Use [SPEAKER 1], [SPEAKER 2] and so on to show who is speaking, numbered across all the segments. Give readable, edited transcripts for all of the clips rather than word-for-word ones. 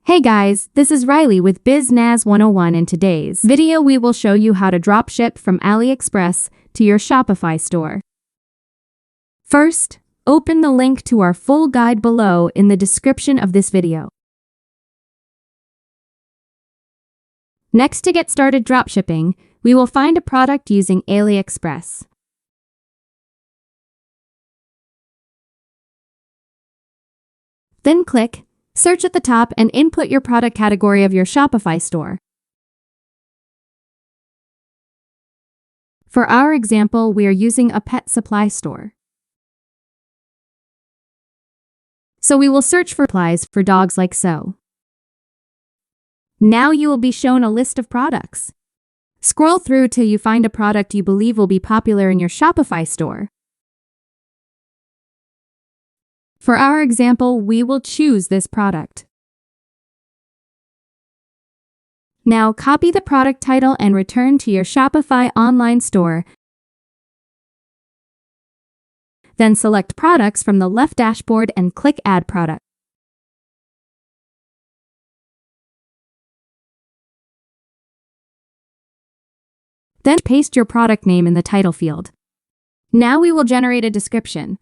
[SPEAKER 1] Hey guys, this is Riley with BizNaz 101. In today's video we will show you how to dropship from AliExpress to your Shopify store. First, open the link to our full guide below in the description of this video. Next, to get started dropshipping, we will find a product using AliExpress. Then click Search at the top and input your product category of your Shopify store. For our example, we are using a pet supply store. So we will search for supplies for dogs like so. Now you will be shown a list of products. Scroll through till you find a product you believe will be popular in your Shopify store. For our example, we will choose this product. Now copy the product title and return to your Shopify online store. Then select Products from the left dashboard and click Add Product. Then paste your product name in the title field. Now we will generate a description.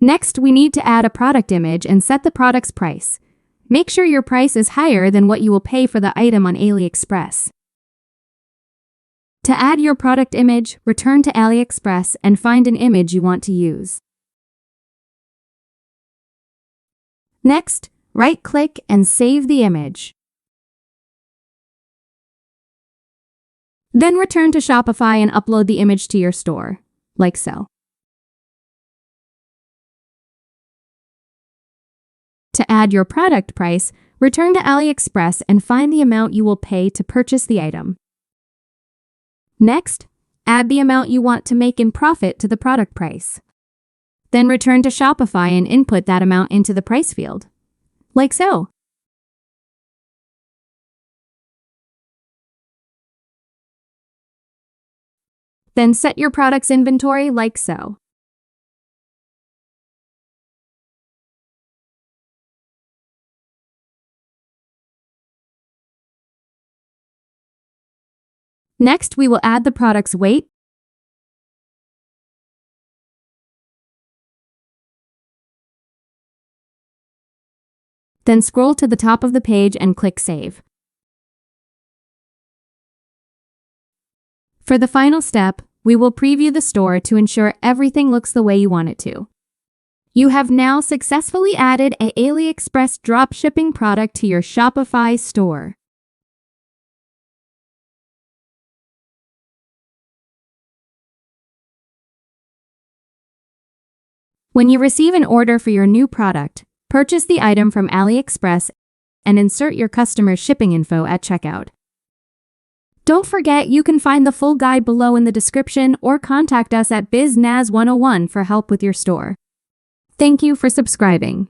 [SPEAKER 1] Next, we need to add a product image and set the product's price. Make sure your price is higher than what you will pay for the item on AliExpress. To add your product image, return to AliExpress and find an image you want to use. Next, right-click and save the image. Then return to Shopify and upload the image to your store, like so. To add your product price, return to AliExpress and find the amount you will pay to purchase the item. Next, add the amount you want to make in profit to the product price. Then return to Shopify and input that amount into the price field, like so. Then set your product's inventory like so. Next, we will add the product's weight, then scroll to the top of the page and click Save. For the final step, we will preview the store to ensure everything looks the way you want it to. You have now successfully added an AliExpress dropshipping product to your Shopify store. When you receive an order for your new product, purchase the item from AliExpress and insert your customer's shipping info at checkout. Don't forget, you can find the full guide below in the description or contact us at BizNaz101 for help with your store. Thank you for subscribing.